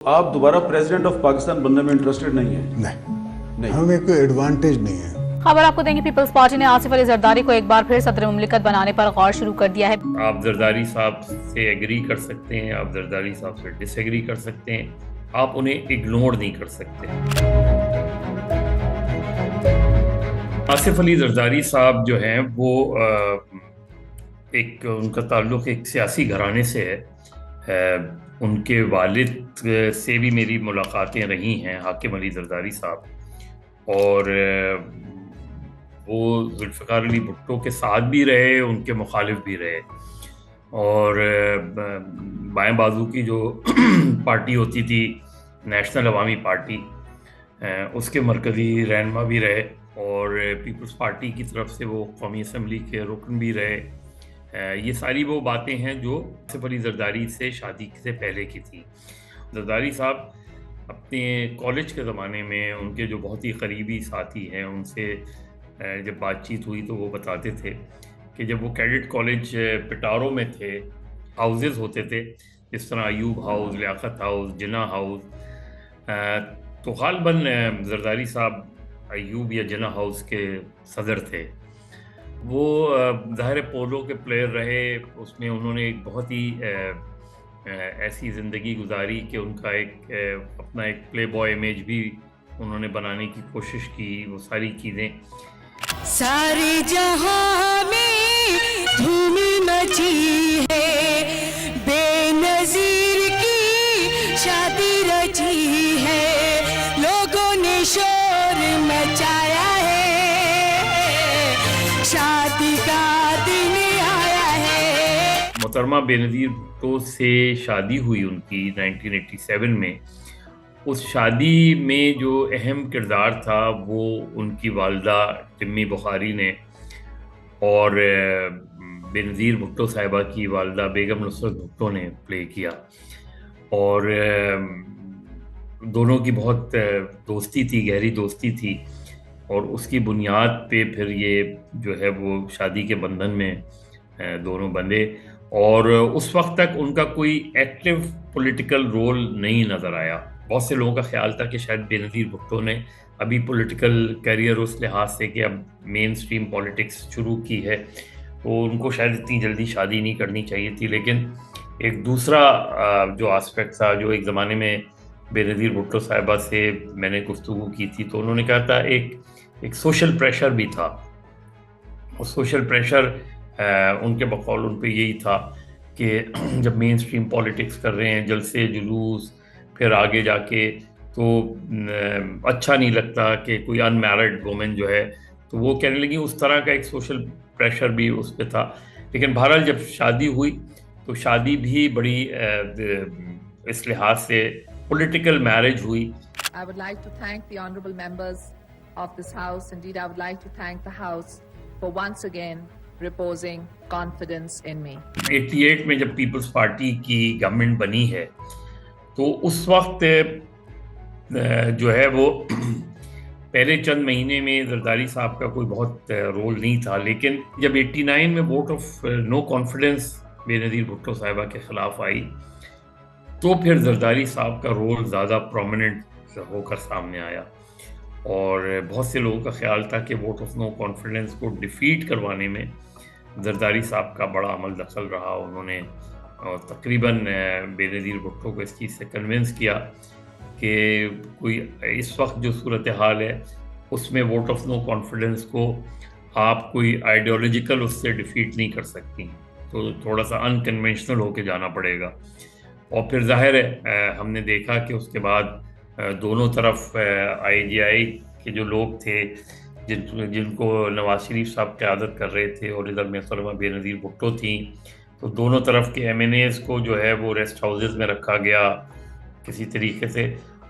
आप दोबारा president of Pakistan बनने में इंटरेस्टेड नहीं है? नहीं, हमें कोई एडवांटेज नहीं है। खबर आपको देंगे, पीपल्स पार्टी ने आसिफ अली जरदारी को एक बार फिर सदर मुमलिकत बनाने पर गौर शुरू कर दिया है। आप जरदारी साहब से एग्री कर सकते हैं, आप जरदारी साहब से डिसएग्री कर सकते हैं, आप उन्हें इग्नोर नहीं कर सकते। आसिफ अली जरदारी साहब जो हैं वो एक उनका ताल्लुक एक सियासी घराने से है। उनके वालिद से भी मेरी मुलाकातें रही हैं, हाकिम अली जरदारी साहब, और वो जुल्फ़िकार अली भुट्टो के साथ भी रहे, उनके मुखालिफ भी रहे, और बाएं बाजू की जो पार्टी होती थी नेशनल अवामी पार्टी, उसके मरकज़ी रहनुमा भी रहे, और पीपल्स पार्टी की तरफ से वो कौमी असम्बली के रुकन भी रहे। ये सारी वो बातें हैं जो आसिफ अली जरदारी से शादी से पहले की थी। जरदारी साहब अपने कॉलेज के ज़माने में उनके जो बहुत ही करीबी साथी हैं उनसे जब बातचीत हुई तो वो बताते थे कि जब वो कैडेट कॉलेज पिटारो में थे, हाउसेस होते थे जिस तरह अयूब हाउस, लियाकत हाउस, जिना हाउस, तो गालबन जरदारी साहब अयूब या जिना हाउस के सदर थे। वो ज़ाहिर पोलो के प्लेयर रहे, उसमें उन्होंने एक बहुत ही ऐसी ज़िंदगी गुजारी कि उनका एक अपना एक प्ले बॉय इमेज भी उन्होंने बनाने की कोशिश की। वो सारी चीज़ें सारे जहां में धूम मची है, बेनज़ीर की शादी रची है, लोगों ने शोर मचाया है, शादी का दिन आया है। मोहतरमा बेनज़ीर भुट्टो से शादी हुई उनकी 1987 में। उस शादी में जो अहम किरदार था वो उनकी वालदा टिम्मी बुखारी ने और बेनज़ीर भुट्टो साहिबा की वालदा बेगम नुसरत भुट्टो ने प्ले किया, और दोनों की बहुत दोस्ती थी, गहरी दोस्ती थी, और उसकी बुनियाद पे फिर ये जो है वो शादी के बंधन में दोनों बंधे। और उस वक्त तक उनका कोई एक्टिव पॉलिटिकल रोल नहीं नज़र आया। बहुत से लोगों का ख्याल था कि शायद बेनज़ीर भुट्टो ने अभी पॉलिटिकल करियर उस लिहाज से कि अब मेन स्ट्रीम पॉलिटिक्स शुरू की है तो उनको शायद इतनी जल्दी शादी नहीं करनी चाहिए थी। लेकिन एक दूसरा जो आस्पेक्ट था, जो एक ज़माने में बेनज़ीर भुट्टो साहिबा से मैंने गुफ्तगू की थी, तो उन्होंने कहा था एक सोशल प्रेशर भी था, और सोशल प्रेशर उनके बकौल उन पे यही था कि जब मेन स्ट्रीम पॉलिटिक्स कर रहे हैं, जलसे जुलूस, फिर आगे जाके तो अच्छा नहीं लगता कि कोई अनमैरिड वुमेन जो है, तो वो कहने लगी उस तरह का एक सोशल प्रेशर भी उस पर था। लेकिन बहरहाल जब शादी हुई तो शादी भी बड़ी इस लिहाज से पॉलिटिकल मैरिज हुई। I would like to thank the honorable members of this house. Indeed, I would like to thank the house for once again reposing confidence in me. 88 में जब पीपल्स पार्टी की गवर्नमेंट बनी है तो उस वक्त जो है वो पहले चंद महीने में जरदारी साहब का कोई बहुत रोल नहीं था, लेकिन जब 89 में vote of no confidence Benazir Bhutto साहिबा के ख़िलाफ़ आई तो फिर जरदारी साहब का रोल ज़्यादा प्रोमिनेंट होकर सामने आया, और बहुत से लोगों का ख्याल था कि वोट ऑफ नो कॉन्फिडेंस को डिफीट करवाने में जरदारी साहब का बड़ा अमल दखल रहा। उन्होंने तकरीबन बेनज़ीर भुट्टो को इस चीज़ से कन्विंस किया कि कोई इस वक्त जो सूरत हाल है उसमें वोट ऑफ नो कॉन्फिडेंस को आप कोई आइडियोलॉजिकल उससे डिफीट नहीं कर सकती, तो थोड़ा सा अनकन्वेंशनल होके जाना पड़ेगा। और फिर जाहिर है हमने देखा कि उसके बाद दोनों तरफ IGI के जो लोग थे जिनको नवाज शरीफ साहब क़यादत कर रहे थे और इधर मोहतरमा बेनज़ीर भुट्टो थी, तो दोनों तरफ के MNAs को जो है वो रेस्ट हाउसेस में रखा गया किसी तरीके से,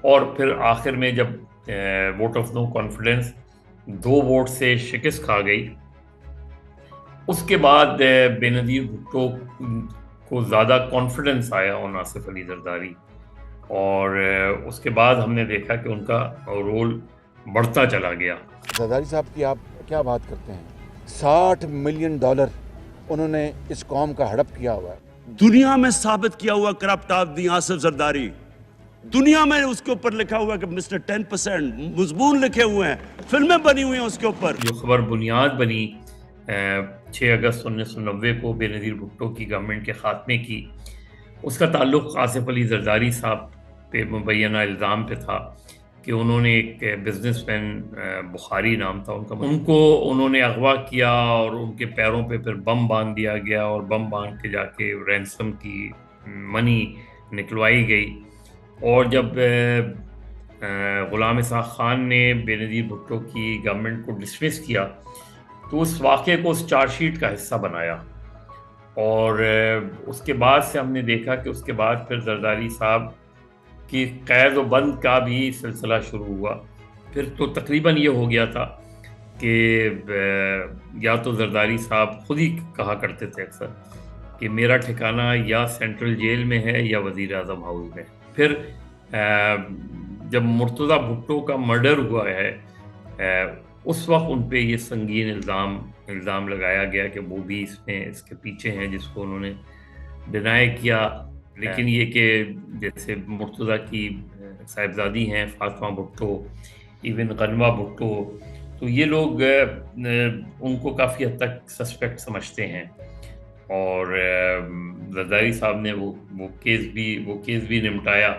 और फिर आखिर में जब vote of no confidence 2 vote से शिकस्त खा गई, उसके बाद बेनज़ीर भुट्टो को ज़्यादा कॉन्फिडेंस आया और आसिफ अली जरदारी, और उसके बाद हमने देखा कि उनका रोल बढ़ता चला गया। जरदारी साहब की आप क्या बात करते हैं? $60 मिलियन उन्होंने इस कौम का हड़प किया हुआ है। दुनिया में साबित किया हुआ करप्ट आदमी आसिफ जरदारी दुनिया में उसके ऊपर लिखा हुआ है कि मिस्टर 10%, मजमून लिखे हुए हैं, फिल्में बनी हुई हैं उसके ऊपर। जो खबर बुनियाद बनी 6 अगस्त 1990 को बेनज़ीर भुट्टो की गवर्नमेंट के ख़ात्मे की, उसका ताल्लुक़ आसिफ अली जरदारी साहब पे मुबैना इल्ज़ाम पे था कि उन्होंने एक बिजनेसमैन बुखारी नाम था उनका, उनको उन्होंने अगवा किया और उनके पैरों पे फिर बम बांध दिया गया और बम बांध के जाके रैंसम की मनी निकलवाई गई। और जब ग़ुलाम इसहाक़ ख़ान ने बेनज़ीर भुट्टो की गवर्नमेंट को डिसमिस किया तो उस वाक़े को उस चार्जशीट का हिस्सा बनाया। और उसके बाद से हमने देखा कि उसके बाद फिर जरदारी साहब की कैद व बंद का भी सिलसिला शुरू हुआ। फिर तो तकरीबन ये हो गया था कि या तो जरदारी साहब खुद ही कहा करते थे अक्सर कि मेरा ठिकाना या सेंट्रल जेल में है या वज़ीर आज़म हाउस में। फिर जब मुर्तज़ा भुट्टो का मर्डर हुआ है उस वक्त उन पे ये संगीन इल्ज़ाम लगाया गया कि वो भी इसके पीछे हैं, जिसको उन्होंने डिनाई किया। लेकिन ये कि जैसे मुर्तज़ा की साहिबजादी हैं फातिमा भुट्टो, इवन गनवा भुट्टो, तो ये लोग उनको काफ़ी हद तक सस्पेक्ट समझते हैं। और जरदारी साहब ने वो केस भी निपटाया।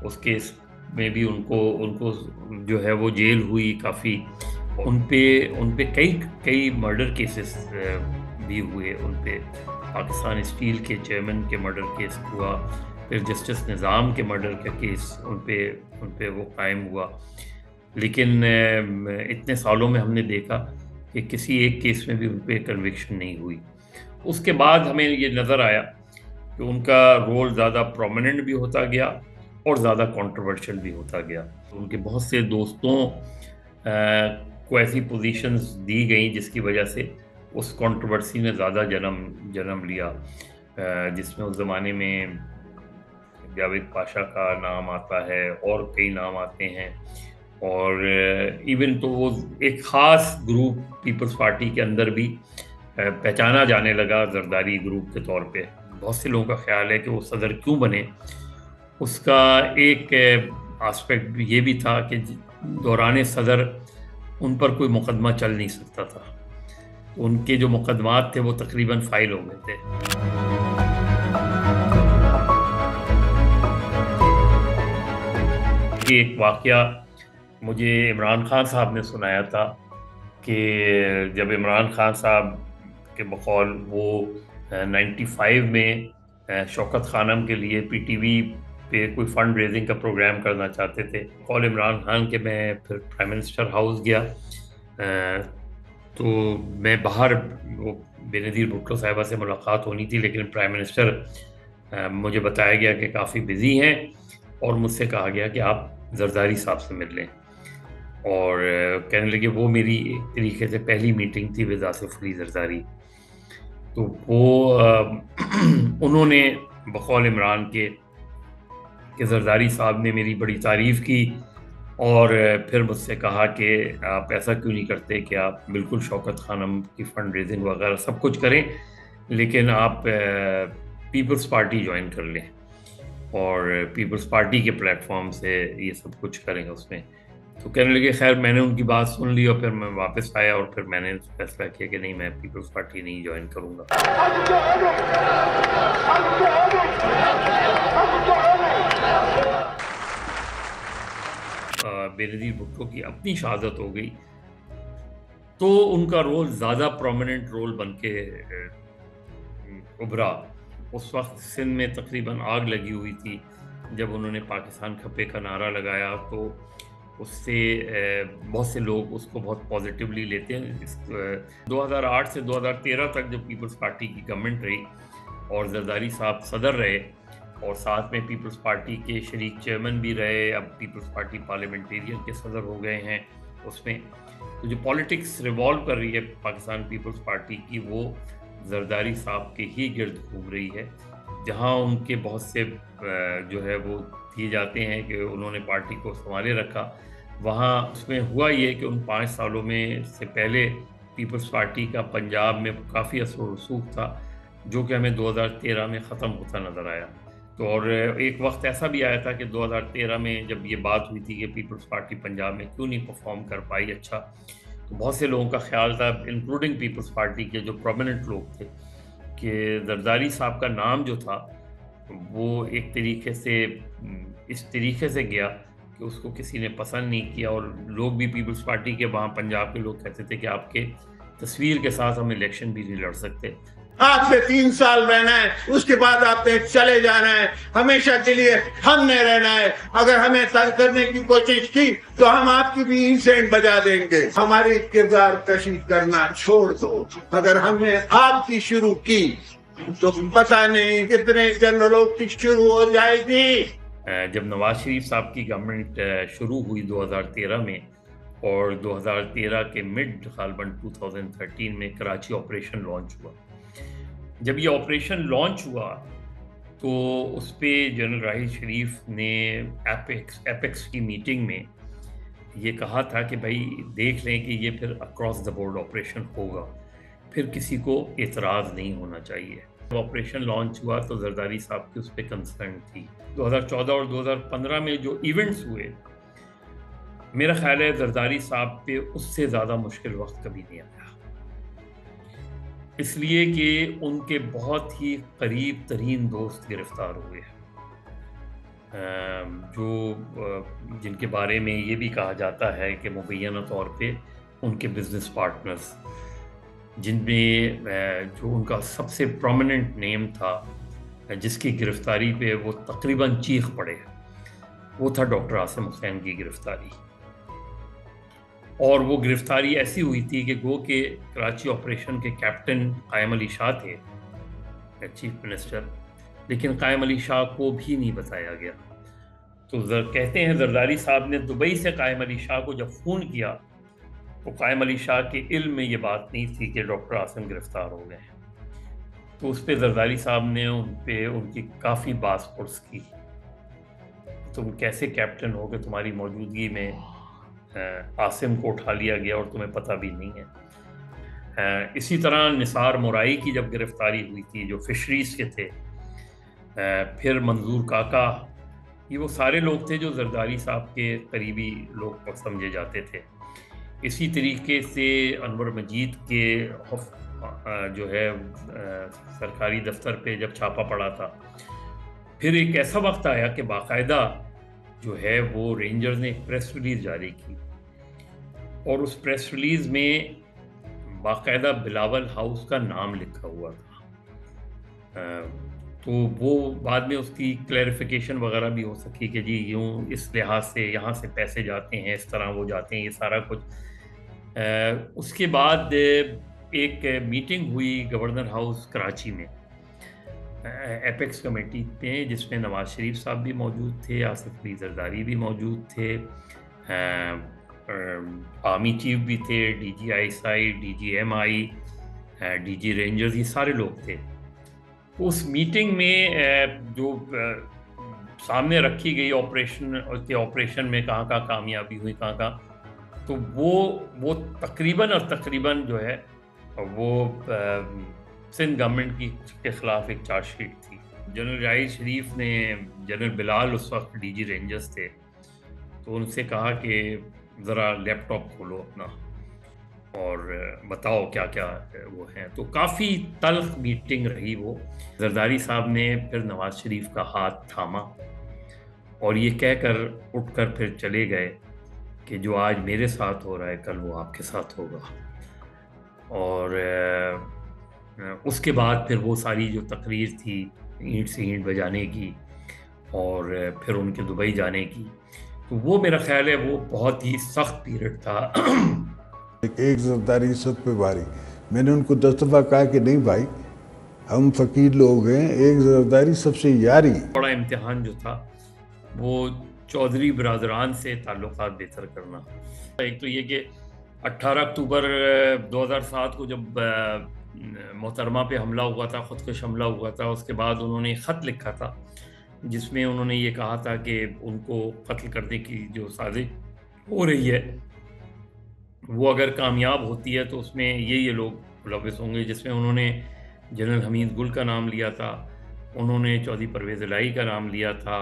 उस केस में भी उनको जो है वो जेल हुई काफ़ी। उन पे कई मर्डर केसेस भी हुए। उन पे पाकिस्तान स्टील के चेयरमैन के मर्डर केस हुआ, फिर जस्टिस निज़ाम के मर्डर का केस उन पे वो कायम हुआ। लेकिन इतने सालों में हमने देखा कि किसी एक केस में भी उन पे कन्विक्शन नहीं हुई। उसके बाद हमें ये नज़र आया कि उनका रोल ज़्यादा प्रोमिनेंट भी होता गया और ज़्यादा कंट्रोवर्शियल भी होता गया। उनके बहुत से दोस्तों को ऐसी पोजीशंस दी गई जिसकी वजह से उस कंट्रोवर्सी ने ज़्यादा जन्म लिया, जिसमें उस ज़माने में जावेद पाशा का नाम आता है और कई नाम आते हैं। और इवन तो वो एक ख़ास ग्रुप पीपल्स पार्टी के अंदर भी पहचाना जाने लगा जरदारी ग्रुप के तौर पे। बहुत से लोगों का ख्याल है कि वो सदर क्यों बने। उसका एक एस्पेक्ट ये भी था कि दौरान सदर उन पर कोई मुकदमा चल नहीं सकता था, तो उनके जो मुकदमात थे वो तकरीबन फाइल हो गए थे। एक वाक़या मुझे इमरान खान साहब ने सुनाया था कि जब इमरान खान साहब के बकौल वो 95 में शौकत खानम के लिए PTV पे कोई फंड रेजिंग का प्रोग्राम करना चाहते थे। कॉल इमरान खान के मैं फिर प्राइम मिनिस्टर हाउस गया, तो मैं बाहर वो बेनज़ीर भुट्टो साहिबा से मुलाकात होनी थी, लेकिन प्राइम मिनिस्टर मुझे बताया गया कि काफ़ी बिज़ी हैं और मुझसे कहा गया कि आप जरदारी साहब से मिल लें। और कहने लगे वो मेरी एक तरीके से पहली मीटिंग थी विद आसिफ अली जरदारी। तो वो उन्होंने बकौल इमरान के जरदारी साहब ने मेरी बड़ी तारीफ़ की और फिर मुझसे कहा कि आप ऐसा क्यों नहीं करते कि आप बिल्कुल शौकत खानम की फ़ंड रेजिंग वगैरह सब कुछ करें, लेकिन आप पीपल्स पार्टी ज्वाइन कर लें और पीपल्स पार्टी के प्लेटफॉर्म से ये सब कुछ करेंगे उसमें। तो कहने लगे खैर मैंने उनकी बात सुन ली और फिर मैं वापस आया और फिर मैंने फैसला किया कि नहीं, मैं पीपल्स पार्टी नहीं ज्वाइन करूँगा। बेनज़ीर भुट्टो की अपनी शहादत हो गई तो उनका रोल ज़्यादा प्रोमिनेंट रोल बन के उभरा। उस वक्त सिंध में तकरीबन आग लगी हुई थी जब उन्होंने पाकिस्तान खपे का नारा लगाया, तो उससे बहुत से लोग उसको बहुत पॉजिटिवली लेते हैं। 2008 से 2013 तक जब पीपल्स पार्टी की गवर्नमेंट रही और जरदारी साहब सदर रहे और साथ में पीपल्स पार्टी के शरीक चेयरमैन भी रहे, अब पीपल्स पार्टी पार्लियामेंटेरियन के सदर हो गए हैं उसमें, तो जो पॉलिटिक्स रिवॉल्व कर रही है पाकिस्तान पीपल्स पार्टी की वो जरदारी साहब के ही गिर्द घूम रही है। जहां उनके बहुत से जो है वो दिए जाते हैं कि उन्होंने पार्टी को संभाले रखा, वहाँ उसमें हुआ ये कि उन 5 सालों में से पहले पीपल्स पार्टी का पंजाब में काफ़ी असर रसूख था जो कि हमें 2013 में ख़त्म होता नज़र आया। तो और एक वक्त ऐसा भी आया था कि 2013 में जब ये बात हुई थी कि पीपल्स पार्टी पंजाब में क्यों नहीं परफॉर्म कर पाई अच्छा, तो बहुत से लोगों का ख्याल था, इंक्लूडिंग पीपल्स पार्टी के जो प्रोमिनेंट लोग थे, कि जरदारी साहब का नाम जो था वो एक तरीके से इस तरीके से गया कि उसको किसी ने पसंद नहीं किया, और लोग भी पीपल्स पार्टी के वहाँ पंजाब के लोग कहते थे कि आपके तस्वीर के साथ हम इलेक्शन भी नहीं लड़ सकते। आपने 3 साल रहना है, उसके बाद आपने चले जाना है, हमेशा के लिए हमने रहना है। अगर हमें तंग करने की कोशिश की तो हम आपकी भी इंसेंट बजा देंगे। हमारी किरदार कशी करना छोड़ दो। अगर हमने आपकी शुरू की तो पता नहीं कितने जनरलों की शुरू हो जाएगी। जब नवाज शरीफ साहब की गवर्नमेंट शुरू हुई 2013 में, और 2013 के मिड गालबन 2013 में कराची ऑपरेशन लॉन्च हुआ। जब ये ऑपरेशन लॉन्च हुआ तो उस पर जनरल राहिल शरीफ ने एपेक्स की मीटिंग में ये कहा था कि भाई देख लें कि ये फिर अक्रॉस द बोर्ड ऑपरेशन होगा, फिर किसी को एतराज़ नहीं होना चाहिए। ऑपरेशन लॉन्च हुआ तो जरदारी साहब की उस पर कंसर्न थी। 2014 और 2015 में जो इवेंट्स हुए, मेरा ख्याल है जरदारी साहब पे उससे ज़्यादा मुश्किल वक्त कभी नहीं आया, इसलिए कि उनके बहुत ही करीब तरीन दोस्त गिरफ्तार हुए हैं, जो जिनके बारे में ये भी कहा जाता है कि मुबैना तौर पे उनके बिजनेस पार्टनर्स, जिनमें जो उनका सबसे प्रोमिनेंट नेम था जिसकी गिरफ्तारी पे वो तकरीबन चीख पड़े, वो था डॉक्टर आसिम हुसैन की गिरफ्तारी। और वो गिरफ्तारी ऐसी हुई थी कि गो के कराची ऑपरेशन के कैप्टन कायम अली शाह थे, चीफ मिनिस्टर, लेकिन कायम अली शाह को भी नहीं बताया गया। तो कहते हैं जरदारी साहब ने दुबई से कायम अली शाह को जब फ़ोन किया तो कायम अली शाह के इल्म में ये बात नहीं थी कि डॉक्टर आसिम गिरफ्तार हो गए। तो उस पर जरदारी साहब ने उन पे उनकी काफ़ी बात-पुरस की, तुम कैसे कैप्टन हो कि तुम्हारी मौजूदगी में आसिम को उठा लिया गया और तुम्हें पता भी नहीं है। इसी तरह निसार मुराई की जब गिरफ्तारी हुई थी, जो फिशरीज़ के थे, फिर मंजूर काका, ये वो सारे लोग थे जो जरदारी साहब के करीबी लोग समझे जाते थे। इसी तरीके से अनवर मजीद के जो है सरकारी दफ्तर पे जब छापा पड़ा था, फिर एक ऐसा वक्त आया कि बाकायदा जो है वो रेंजर्स ने एक प्रेस रिलीज़ जारी की, और उस प्रेस रिलीज़ में बाकायदा बिलावल हाउस का नाम लिखा हुआ था। तो वो बाद में उसकी क्लैरिफिकेशन वगैरह भी हो सकी कि जी यूँ इस लिहाज से यहाँ से पैसे जाते हैं, इस तरह वो जाते हैं, ये सारा कुछ। उसके बाद एक मीटिंग हुई गवर्नर हाउस कराची में एपेक्स कमेटी में, जिसमें नवाज शरीफ साहब भी मौजूद थे, आसिफ अली जरदारी भी मौजूद थे, आर्मी चीफ भी थे, DGI, DGMI, DG रेंजर्स, ये सारे लोग थे। तो उस मीटिंग में जो सामने रखी गई ऑपरेशन में कहाँ कामयाबी हुई, तो वो तकरीबन जो है वो सिंध गवर्नमेंट के ख़िलाफ़ एक चार्जशीट थी। जनरल राहिल शरीफ ने, जनरल बिलाल उस वक्त DG रेंजर्स थे, तो उनसे कहा कि ज़रा लैपटॉप खोलो अपना और बताओ क्या क्या वो हैं। तो काफ़ी तल्ख मीटिंग रही वो। जरदारी साहब ने फिर नवाज शरीफ का हाथ थामा और ये कहकर उठकर फिर चले गए कि जो आज मेरे साथ हो रहा है कल वो आपके साथ होगा। और उसके बाद फिर वो सारी जो तकरीर थी ईंट से ईंट बजाने की और फिर उनके दुबई जाने की, तो वो मेरा ख्याल है वो बहुत ही सख्त पीरियड था। एक जरदारी सब पे भारी। मैंने उनको 10 दफ़ा कहा कि नहीं भाई, हम फ़कीर लोग हैं, एक जरदारी सबसे यारी। बड़ा इम्तिहान जो था वो चौधरी बिरादरान से ताल्लुकात बेहतर करना। एक तो ये कि 18 अक्टूबर 2007 को जब मोहतरमा पे हमला हुआ था, ख़ुदकुश हमला हुआ था, उसके बाद उन्होंने ख़त लिखा था जिसमें उन्होंने ये कहा था कि उनको कत्ल करने की जो साजिश हो रही है वो अगर कामयाब होती है तो उसमें ये लोग मुलव्विस होंगे, जिसमें उन्होंने जनरल हमीद गुल का नाम लिया था, उन्होंने चौधरी परवेज़ इलाही का नाम लिया था,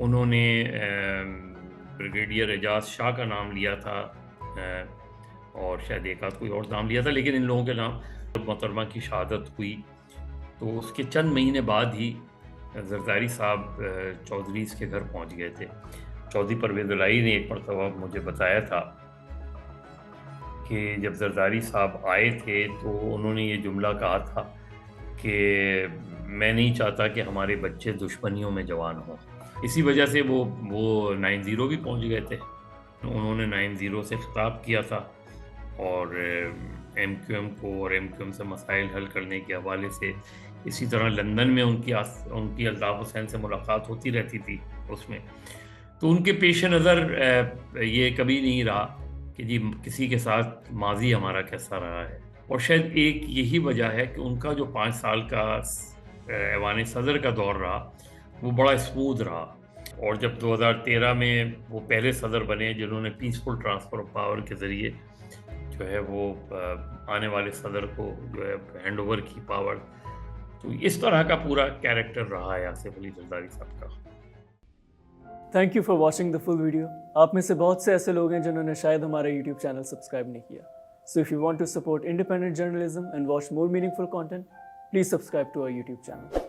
उन्होंने ब्रिगेडियर एजाज शाह का नाम लिया था, और शायद एक आध कोई और नाम लिया था, लेकिन इन लोगों के नाम, मोहतरमा की शहादत हुई तो उसके चंद महीने बाद ही जरदारी साहब चौधरीज़ के घर पहुंच गए थे। चौधरी परवेज़ इलाही ने एक मरतबा मुझे बताया था कि जब जरदारी साहब आए थे तो उन्होंने ये जुमला कहा था कि मैं नहीं चाहता कि हमारे बच्चे दुश्मनियों में जवान हों। इसी वजह से वो 90 भी पहुंच गए थे। उन्होंने 90 से खिताब किया था और MQM को और MQM से मसाइल हल करने के हवाले से, इसी तरह लंदन में उनकी अल्ताफ़ हुसैन से मुलाकात होती रहती थी उसमें। तो उनके पेश नज़र ये कभी नहीं रहा कि जी किसी के साथ माजी हमारा कैसा रहा है, और शायद एक यही वजह है कि उनका जो 5 साल का ऐवान सदर का दौर रहा वो बड़ा स्मूथ रहा। और जब 2013 में वो पहले सदर बने जिन्होंने पीसफुल ट्रांसफ़र ऑफ पावर के ज़रिए जो है वो आने वाले सदर को जो है हैंड ओवर की पावर, तो इस तरह का पूरा कैरेक्टर रहा है आसिफ अली जरदारी साहब का। Thank you for watching the full video. आप में से बहुत से ऐसे लोग हैं जिन्होंने शायद हमारा यूट्यूब चैनल सब्सक्राइब नहीं किया। So if you want to support independent journalism and watch more meaningful content, please subscribe to our YouTube channel.